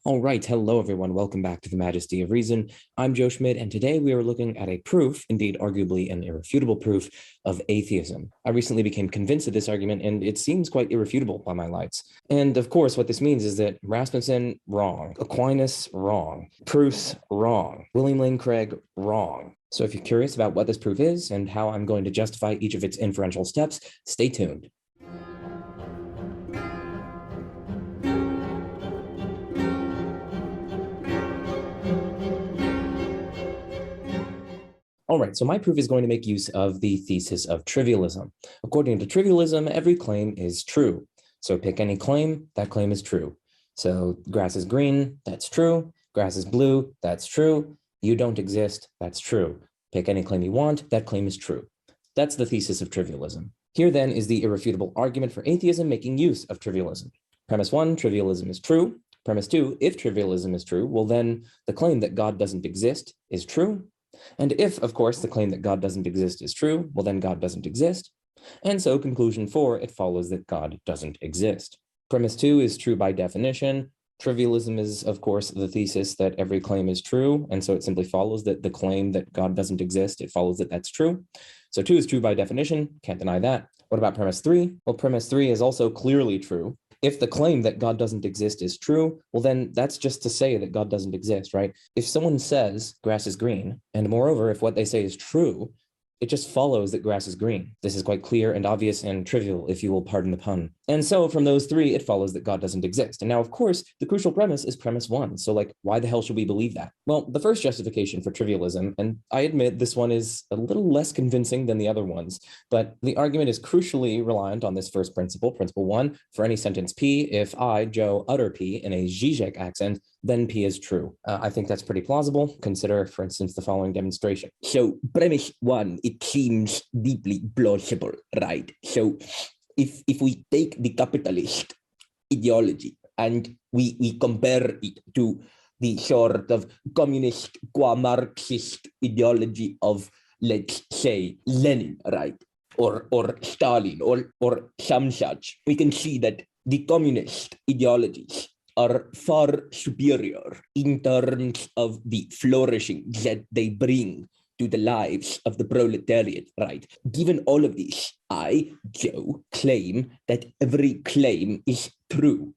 All right, hello everyone. Welcome back to the Majesty of Reason. I'm Joe Schmidt, and today we are looking at a proof, indeed arguably an irrefutable proof, of atheism. I recently became convinced of this argument, and it seems quite irrefutable by my lights. And of course, what this means is that Rasmussen, wrong. Aquinas, wrong. Proust, wrong. William Lane Craig, wrong. So if you're curious about what this proof is and how I'm going to justify each of its inferential steps, stay tuned. All right, so my proof is going to make use of the thesis of trivialism. According to trivialism, every claim is true. So pick any claim, that claim is true. So grass is green, that's true. Grass is blue, that's true. You don't exist, that's true. Pick any claim you want, that claim is true. That's the thesis of trivialism. Here then is the irrefutable argument for atheism making use of trivialism. Premise 1, trivialism is true. Premise 2, if trivialism is true, well then the claim that God doesn't exist is true. And if, of course, the claim that God doesn't exist is true, well, then God doesn't exist. And so conclusion 4, it follows that God doesn't exist. Premise 2 is true by definition. Trivialism is, of course, the thesis that every claim is true. And so it simply follows that the claim that God doesn't exist, it follows that that's true. So 2 is true by definition. Can't deny that. What about premise 3? Well, premise 3 is also clearly true. If the claim that God doesn't exist is true, well, then that's just to say that God doesn't exist, right? If someone says grass is green, and moreover, if what they say is true, it just follows that grass is green. This is quite clear and obvious and trivial, if you will pardon the pun. And so from those 3, it follows that God doesn't exist. And now, of course, the crucial premise is premise 1. So why the hell should we believe that? Well, the first justification for trivialism, and I admit this one is a little less convincing than the other ones, but the argument is crucially reliant on this first principle. Principle 1, for any sentence P, if I, Joe, utter P in a Žižek accent, then P is true. I think that's pretty plausible. Consider, for instance, the following demonstration. So premise 1, it seems deeply plausible, right? So if we take the capitalist ideology and we compare it to the sort of communist qua-Marxist ideology of, let's say, Lenin, right? Or Stalin or some such, we can see that the communist ideologies are far superior in terms of the flourishing that they bring to the lives of the proletariat, right? Given all of this, I, Joe, claim that every claim is true,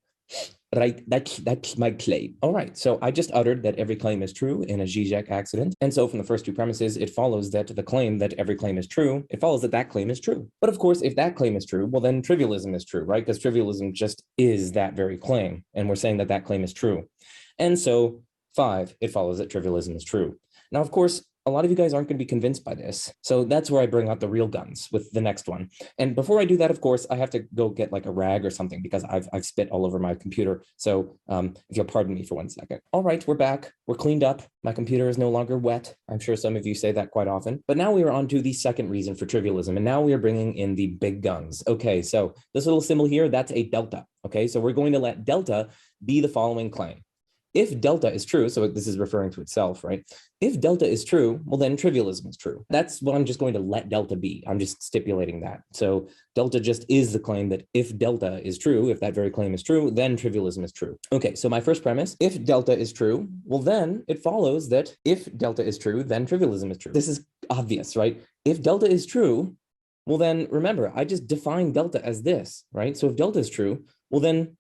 right? That's my claim. All right, so I just uttered that every claim is true in a Žižek accident. And so from the first 2 premises, it follows that the claim that every claim is true, it follows that that claim is true. But of course, if that claim is true, well, then trivialism is true, right? Because trivialism just is that very claim. And we're saying that that claim is true. And so 5, it follows that trivialism is true. Now, of course, a lot of you guys aren't going to be convinced by this. So that's where I bring out the real guns with the next one. And before I do that, of course, I have to go get like a rag or something because I've spit all over my computer. So if you'll pardon me for 1 second. All right, we're back. We're cleaned up. My computer is no longer wet. I'm sure some of you say that quite often. But now we are on to the second reason for trivialism. And now we are bringing in the big guns. Okay, so this little symbol here, that's a delta. Okay, so we're going to let delta be the following claim. If delta is true, so this is referring to itself, right? If delta is true, well, then trivialism is true. That's what I'm just going to let delta be. I'm just stipulating that. So delta just is the claim that if delta is true, if that very claim is true, then trivialism is true. Okay, so my first premise, if delta is true, well, then it follows that if delta is true, then trivialism is true. This is obvious, right? If delta is true, well, then remember, I just defined delta as this, right? So if delta is true, well, then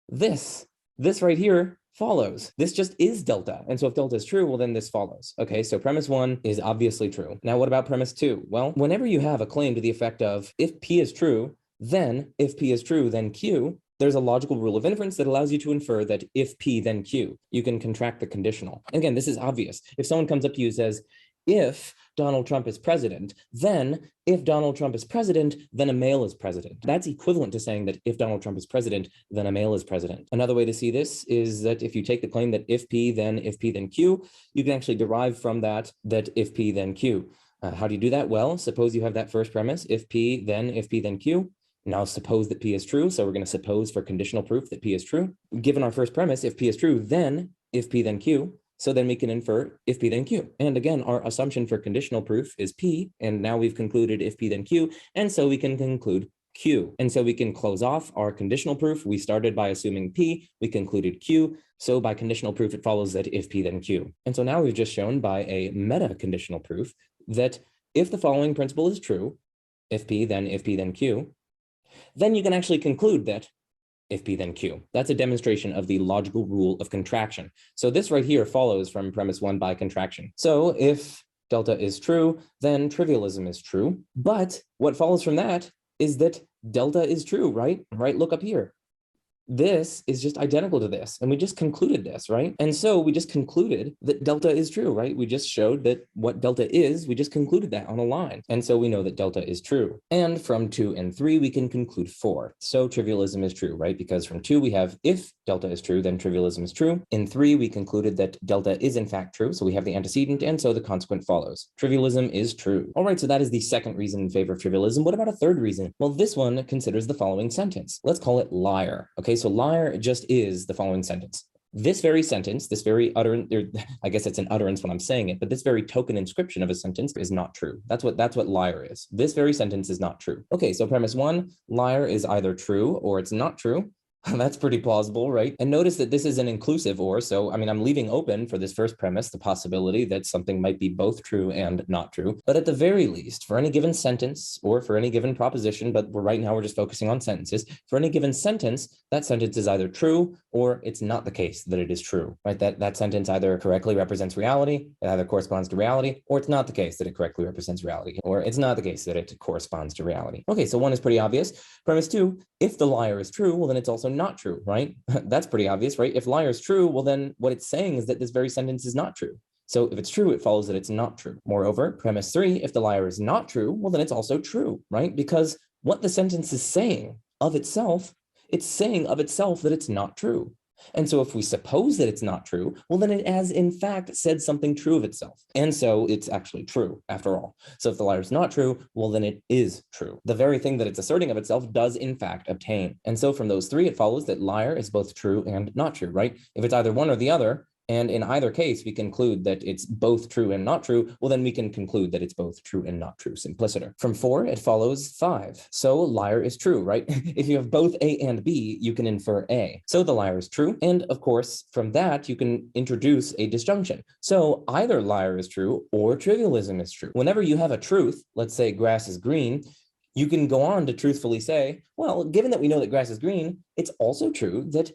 this right here follows. This just is delta. And so if delta is true, well, then this follows. Okay, so premise 1 is obviously true. Now, what about premise 2? Well, whenever you have a claim to the effect of if P is true, then if P is true, then Q, there's a logical rule of inference that allows you to infer that if P, then Q. You can contract the conditional. Again, this is obvious. If someone comes up to you and says, if Donald Trump is president, then if Donald Trump is president, then a male is president. That's equivalent to saying that if Donald Trump is president, then a male is president. Another way to see this is that if you take the claim that if P, then Q, you can actually derive from that if P, then Q. How do you do that? Well, suppose you have that first premise, if P, then Q. Now suppose that P is true. So we're going to suppose for conditional proof that P is true. Given our first premise, if P is true, then if P, then Q. So then we can infer if P then Q. And again, our assumption for conditional proof is P, and now we've concluded if P then Q, and so we can conclude Q. And so we can close off our conditional proof. We started by assuming P, we concluded Q. So by conditional proof, it follows that if P, then Q. And so now we've just shown by a meta conditional proof that if the following principle is true, if P, then Q, then you can actually conclude that if P, then Q. That's a demonstration of the logical rule of contraction. So this right here follows from premise 1 by contraction. So if delta is true, then trivialism is true. But what follows from that is that delta is true, right? Right, look up here. This is just identical to this, and we just concluded this, right? And so we just concluded that delta is true, right? We just showed that what delta is, we just concluded that on a line. And so we know that delta is true. And from 2 and 3, we can conclude 4. So trivialism is true, right? Because from 2, we have if delta is true, then trivialism is true. In 3, we concluded that delta is in fact true. So we have the antecedent, and so the consequent follows. Trivialism is true. All right, so that is the second reason in favor of trivialism. What about a third reason? Well, this one considers the following sentence. Let's call it liar. Okay, so liar just is the following sentence. This very sentence, this very utterance, I guess it's an utterance when I'm saying it, but this very token inscription of a sentence is not true. That's what liar is. This very sentence is not true. Okay, so premise 1, liar is either true or it's not true. That's pretty plausible, right? And notice that this is an inclusive or, so, I mean, I'm leaving open for this first premise the possibility that something might be both true and not true. But at the very least, for any given sentence or for any given proposition, but right now we're just focusing on sentences, for any given sentence, that sentence is either true or it's not the case that it is true, right? That sentence either correctly represents reality, it either corresponds to reality, or it's not the case that it correctly represents reality, or it's not the case that it corresponds to reality. Okay, so 1 is pretty obvious. Premise 2, if the liar is true, well, then it's also not true, right? That's pretty obvious, right? If liar is true, well, then what it's saying is that this very sentence is not true. So if it's true, it follows that it's not true. Moreover, premise 3, if the liar is not true, well, then it's also true, right? Because what the sentence is saying of itself, it's saying of itself that it's not true. And so if we suppose that it's not true, well, then it has in fact said something true of itself. And so it's actually true after all. So if the liar is not true, well, then it is true. The very thing that it's asserting of itself does in fact obtain. And so from those 3, it follows that liar is both true and not true, right? If it's either one or the other, and in either case, we conclude that it's both true and not true, well, then we can conclude that it's both true and not true, simpliciter. From 4, it follows 5. So liar is true, right? If you have both A and B, you can infer A. So the liar is true. And of course, from that, you can introduce a disjunction. So either liar is true or trivialism is true. Whenever you have a truth, let's say grass is green, you can go on to truthfully say, well, given that we know that grass is green, it's also true that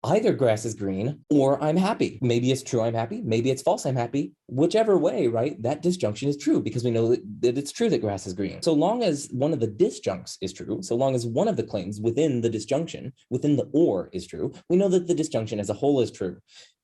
either grass is green or I'm happy. Maybe it's true I'm happy, maybe it's false I'm happy. Whichever way, right, that disjunction is true because we know that it's true that grass is green. So long as one of the disjuncts is true, so long as one of the claims within the disjunction, within the or is true, we know that the disjunction as a whole is true.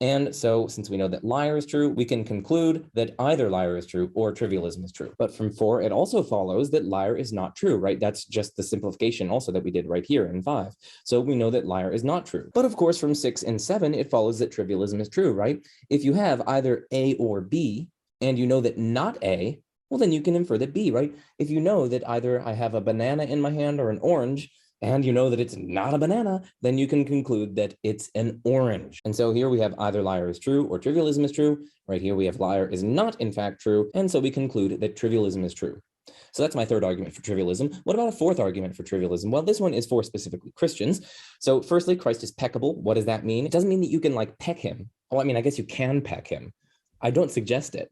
And so since we know that liar is true, we can conclude that either liar is true or trivialism is true. But from 4, it also follows that liar is not true, right? That's just the simplification also that we did right here in 5. So we know that liar is not true. But of course, from 6 and 7, it follows that trivialism is true, right? If you have either A or B, and you know that not A, well, then you can infer that B, right? If you know that either I have a banana in my hand or an orange, and you know that it's not a banana, then you can conclude that it's an orange. And so here we have either liar is true or trivialism is true. Right here we have liar is not in fact true. And so we conclude that trivialism is true. So that's my third argument for trivialism. What about a fourth argument for trivialism? Well, this one is for specifically Christians. So firstly, Christ is peccable. What does that mean? It doesn't mean that you can like peck him. Oh, I mean, I guess you can peck him. I don't suggest it.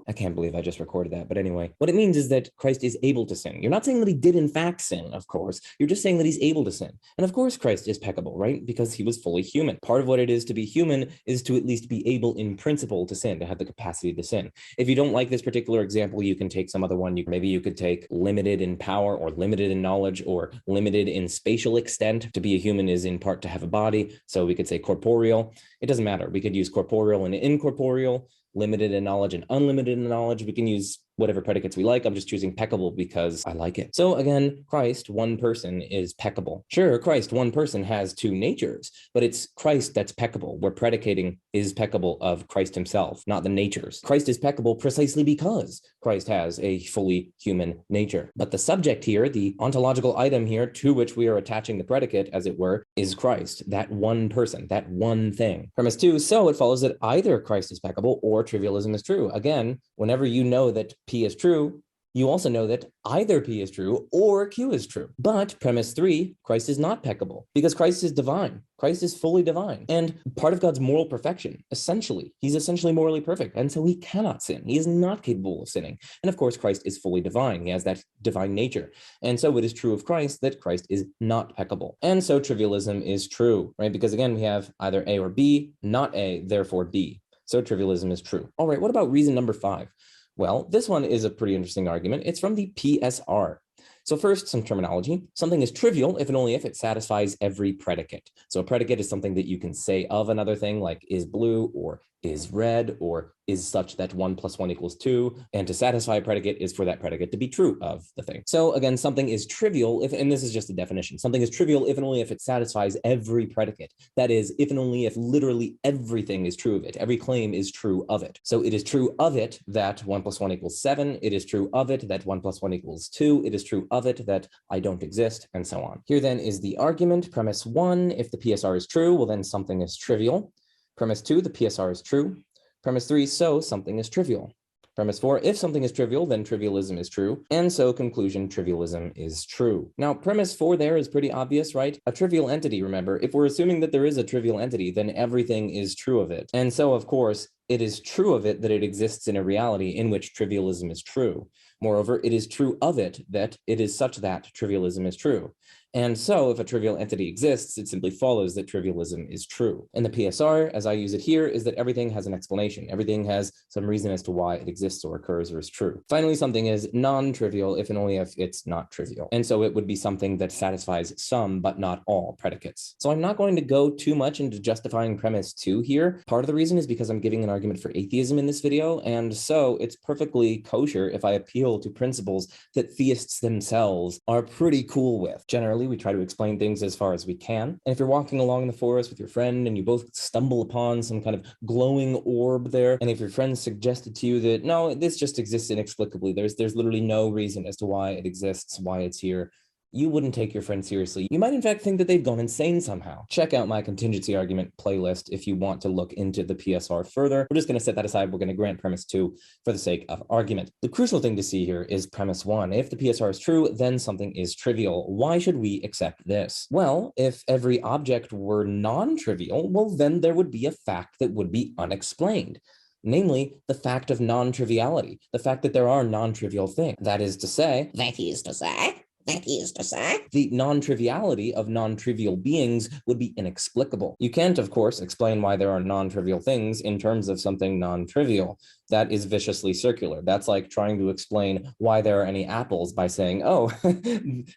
I can't believe I just recorded that. But anyway, what it means is that Christ is able to sin. You're not saying that he did in fact sin, of course. You're just saying that he's able to sin. And of course, Christ is peccable, right? Because he was fully human. Part of what it is to be human is to at least be able in principle to sin, to have the capacity to sin. If you don't like this particular example, you can take some other one. Maybe you could take limited in power or limited in knowledge or limited in spatial extent. To be a human is in part to have a body. So we could say corporeal. It doesn't matter. We could use corporeal and incorporeal, limited in knowledge and unlimited in knowledge. We can use whatever predicates we like. I'm just choosing peccable because I like it. So again, Christ, one person, is peccable. Sure, Christ, one person, has two natures, but it's Christ that's peccable. We're predicating is peccable of Christ himself, not the natures. Christ is peccable precisely because Christ has a fully human nature. But the subject here, the ontological item here to which we are attaching the predicate, as it were, is Christ, that one person, that one thing. Premise 2, so it follows that either Christ is peccable or trivialism is true. Again, whenever you know that P is true, You also know that either P is true or Q is true. But premise 3, Christ is not peccable because Christ is divine. Christ is fully divine and part of God's moral perfection, essentially. He's essentially morally perfect, and so he cannot sin. He is not capable of sinning. And of course, Christ is fully divine. He has that divine nature. And so it is true of Christ that Christ is not peccable. And so trivialism is true, right? Because again, we have either A or B, not A, therefore B. So trivialism is true. All right, what about reason number 5? Well, this one is a pretty interesting argument. It's from the PSR. So first, some terminology. Something is trivial if and only if it satisfies every predicate. So a predicate is something that you can say of another thing, like is blue or is red or is such that 1 + 1 = 2. And to satisfy a predicate is for that predicate to be true of the thing. So again, something is trivial if, and this is just a definition, something is trivial if and only if it satisfies every predicate. That is, if and only if literally everything is true of it. Every claim is true of it. So it is true of it that 1 + 1 = 7. It is true of it that 1 + 1 = 2. It is true of it that I don't exist, and so on. Here then is the argument. Premise 1, if the PSR is true, well then something is trivial. Premise 2, the PSR is true. Premise 3, so something is trivial. Premise 4, if something is trivial, then trivialism is true. And so conclusion, trivialism is true. Now, premise 4 there is pretty obvious, right? A trivial entity, remember, if we're assuming that there is a trivial entity, then everything is true of it. And so, of course, it is true of it that it exists in a reality in which trivialism is true. Moreover, it is true of it that it is such that trivialism is true. And so if a trivial entity exists, it simply follows that trivialism is true. And the PSR, as I use it here, is that everything has an explanation. Everything has some reason as to why it exists or occurs or is true. Finally, something is non-trivial if and only if it's not trivial. And so it would be something that satisfies some, but not all predicates. So I'm not going to go too much into justifying premise 2 here. Part of the reason is because I'm giving an argument for atheism in this video. And so it's perfectly kosher if I appeal to principles that theists themselves are pretty cool with. Generally, we try to explain things as far as we can. And if you're walking along in the forest with your friend and you both stumble upon some kind of glowing orb there, and if your friend suggested to you that, no, this just exists inexplicably, there's literally no reason as to why it exists, why it's here, you wouldn't take your friend seriously. You might in fact think that they've gone insane somehow. Check out my contingency argument playlist if you want to look into the PSR further. We're just going to set that aside. We're going to grant premise 2 for the sake of argument. The crucial thing to see here is premise 1. If the PSR is true, then something is trivial. Why should we accept this? Well, if every object were non-trivial, well, then there would be a fact that would be unexplained. Namely, the fact of non-triviality, the fact that there are non-trivial things. That is to say, the non-triviality of non-trivial beings would be inexplicable. You can't, of course, explain why there are non-trivial things in terms of something non-trivial. That is viciously circular. That's like trying to explain why there are any apples by saying, oh,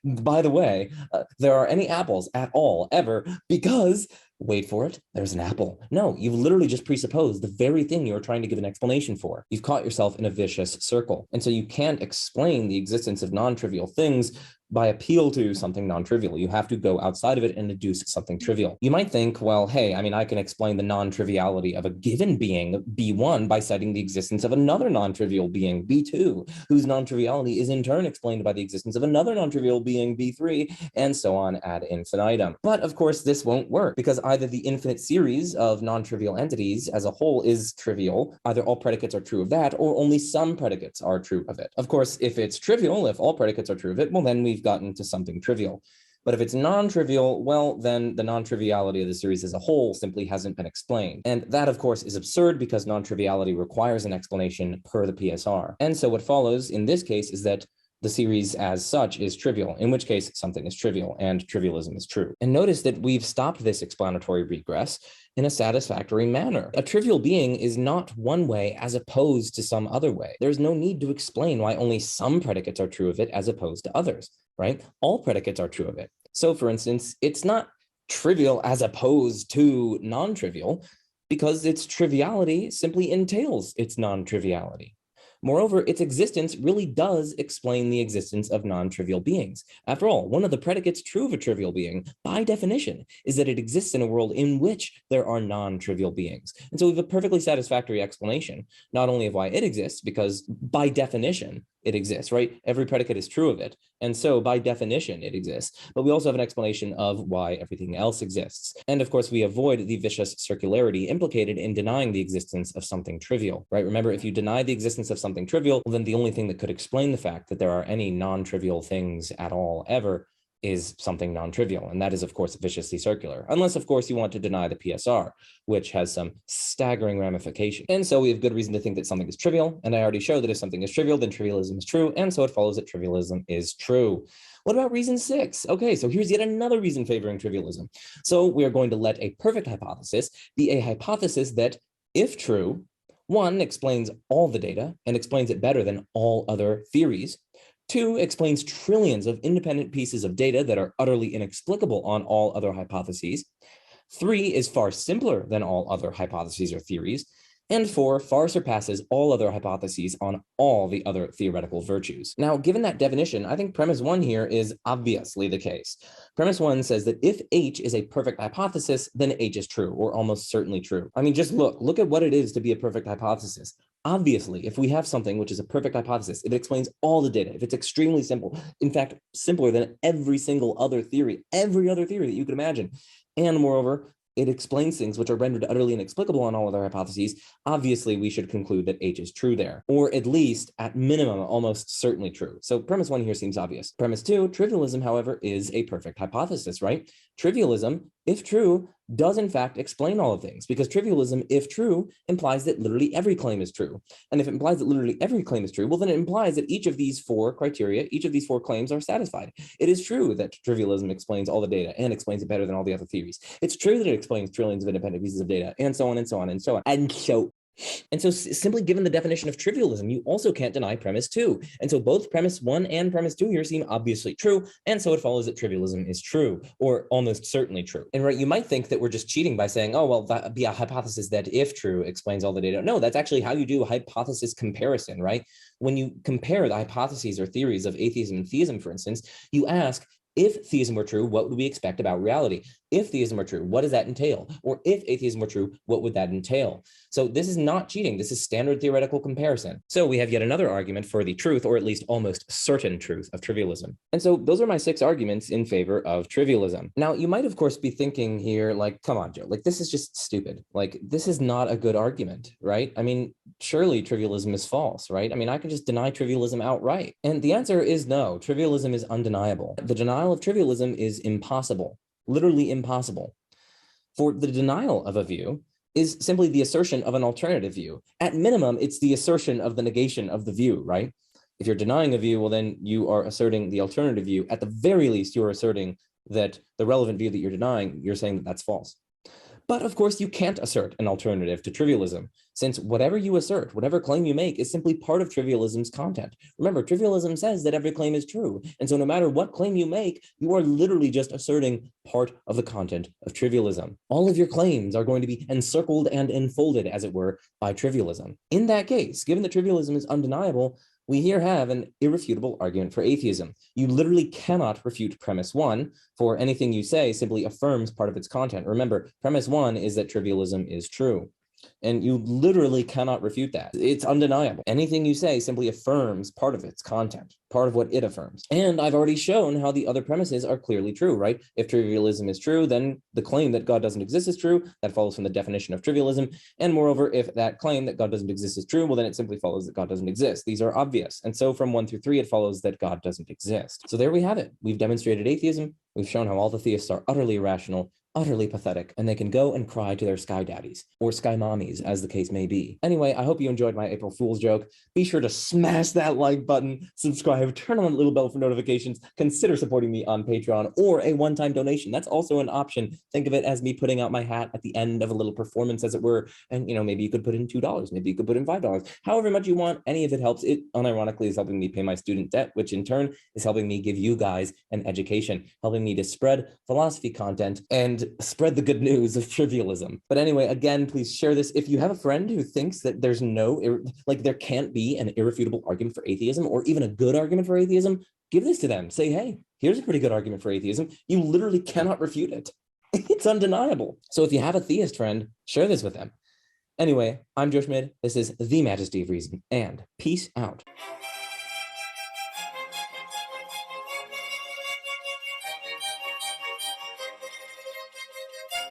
by the way, there are any apples at all, ever, because, wait for it, there's an apple. No, you've literally just presupposed the very thing you're trying to give an explanation for. You've caught yourself in a vicious circle. And so you can't explain the existence of non-trivial things by appeal to something non-trivial. You have to go outside of it and deduce something trivial. You might think, well, hey, I mean, I can explain the non-triviality of a given being, B1, by citing the existence of another non-trivial being, B2, whose non-triviality is in turn explained by the existence of another non-trivial being, B3, and so on ad infinitum. But of course, this won't work because either the infinite series of non-trivial entities as a whole is trivial, either all predicates are true of that, or only some predicates are true of it. Of course, if it's trivial, if all predicates are true of it, well, then we've gotten to something trivial. But if it's non-trivial, well, then the non-triviality of the series as a whole simply hasn't been explained. And that, of course, is absurd because non-triviality requires an explanation per the PSR. And so what follows in this case is that the series as such is trivial, in which case something is trivial and trivialism is true. And notice that we've stopped this explanatory regress in a satisfactory manner. A trivial being is not one way as opposed to some other way. There's no need to explain why only some predicates are true of it as opposed to others, right? All predicates are true of it. So for instance, it's not trivial as opposed to non-trivial because its triviality simply entails its non-triviality. Moreover, its existence really does explain the existence of non-trivial beings. After all, one of the predicates true of a trivial being, by definition, is that it exists in a world in which there are non-trivial beings. And so we have a perfectly satisfactory explanation, not only of why it exists, because by definition, it exists, right? Every predicate is true of it. And so by definition, it exists. But we also have an explanation of why everything else exists. And of course, we avoid the vicious circularity implicated in denying the existence of something trivial, right? Remember, if you deny the existence of something trivial, well, then the only thing that could explain the fact that there are any non-trivial things at all ever is something non-trivial. And that is, of course, viciously circular, unless, of course, you want to deny the PSR, which has some staggering ramifications. And so we have good reason to think that something is trivial. And I already showed that if something is trivial, then trivialism is true. And so it follows that trivialism is true. What about reason 6? Okay, so here's yet another reason favoring trivialism. So we are going to let a perfect hypothesis be a hypothesis that, if true, 1, explains all the data and explains it better than all other theories. 2, explains trillions of independent pieces of data that are utterly inexplicable on all other hypotheses. 3, is far simpler than all other hypotheses or theories. And 4, far surpasses all other hypotheses on all the other theoretical virtues. Now, given that definition, I think premise 1 here is obviously the case. Premise 1 says that if H is a perfect hypothesis, then H is true, or almost certainly true. I mean, just look at what it is to be a perfect hypothesis. Obviously, if we have something which is a perfect hypothesis, if it explains all the data, if it's extremely simple, in fact, simpler than every single other theory, every other theory that you could imagine, and moreover, it explains things which are rendered utterly inexplicable on all other hypotheses, obviously we should conclude that H is true there, or at least, at minimum, almost certainly true. So premise 1 here seems obvious. Premise 2, trivialism, however, is a perfect hypothesis, right? Trivialism, if true, does in fact explain all of things, because trivialism, if true, implies that literally every claim is true. And if it implies that literally every claim is true, well, then it implies that each of these 4 criteria, each of these 4 claims are satisfied. It is true that trivialism explains all the data and explains it better than all the other theories. It's true that it explains trillions of independent pieces of data, and so on and so on and so on. And so simply given the definition of trivialism, you also can't deny premise 2. And so both premise 1 and premise 2 here seem obviously true. And so it follows that trivialism is true, or almost certainly true. And right, you might think that we're just cheating by saying, oh, well, that'd be a hypothesis that, if true, explains all the data. No, that's actually how you do a hypothesis comparison, right? When you compare the hypotheses or theories of atheism and theism, for instance, you ask, if theism were true, what would we expect about reality? If theism were true, what does that entail? Or if atheism were true, what would that entail? So this is not cheating. This is standard theoretical comparison. So we have yet another argument for the truth, or at least almost certain truth, of trivialism. And so those are my 6 arguments in favor of trivialism. Now, you might, of course, be thinking here, like, come on, Joe, like, this is just stupid. Like, this is not a good argument, right? I mean, surely trivialism is false, right? I mean, I can just deny trivialism outright. And the answer is no. Trivialism is undeniable. The denial of trivialism is impossible. Literally impossible. For the denial of a view is simply the assertion of an alternative view. At minimum, it's the assertion of the negation of the view, right? If you're denying a view, well, then you are asserting the alternative view. At the very least, you're asserting that the relevant view that you're denying, you're saying that that's false. But of course, you can't assert an alternative to trivialism, since whatever you assert, whatever claim you make, is simply part of trivialism's content. Remember, trivialism says that every claim is true. And so no matter what claim you make, you are literally just asserting part of the content of trivialism. All of your claims are going to be encircled and enfolded, as it were, by trivialism. In that case, given that trivialism is undeniable, we here have an irrefutable argument for atheism. You literally cannot refute premise 1, for anything you say simply affirms part of its content. Remember, premise 1 is that trivialism is true. And you literally cannot refute that. It's undeniable. Anything you say simply affirms part of its content, part of what it affirms. And I've already shown how the other premises are clearly true, right? If trivialism is true, then the claim that God doesn't exist is true. That follows from the definition of trivialism. And moreover, if that claim that God doesn't exist is true, well, then it simply follows that God doesn't exist. These are obvious. And so from 1 through 3, it follows that God doesn't exist. So there we have it. We've demonstrated atheism. We've shown how all the theists are utterly irrational, utterly pathetic, and they can go and cry to their sky daddies, or sky mommies, as the case may be. Anyway, I hope you enjoyed my April Fool's joke. Be sure to smash that like button, subscribe, turn on the little bell for notifications, consider supporting me on Patreon, or a one-time donation. That's also an option. Think of it as me putting out my hat at the end of a little performance, as it were, and maybe you could put in $2, maybe you could put in $5. However much you want, any of it helps. It unironically is helping me pay my student debt, which in turn is helping me give you guys an education, helping me to spread philosophy content and spread the good news of trivialism. But anyway, again, please share this. If you have a friend who thinks that there's there can't be an irrefutable argument for atheism, or even a good argument for atheism, give this to them. Say, hey, here's a pretty good argument for atheism. You literally cannot refute it. It's undeniable. So if you have a theist friend, share this with them. Anyway, I'm Joe Schmid. This is The Majesty of Reason, and peace out.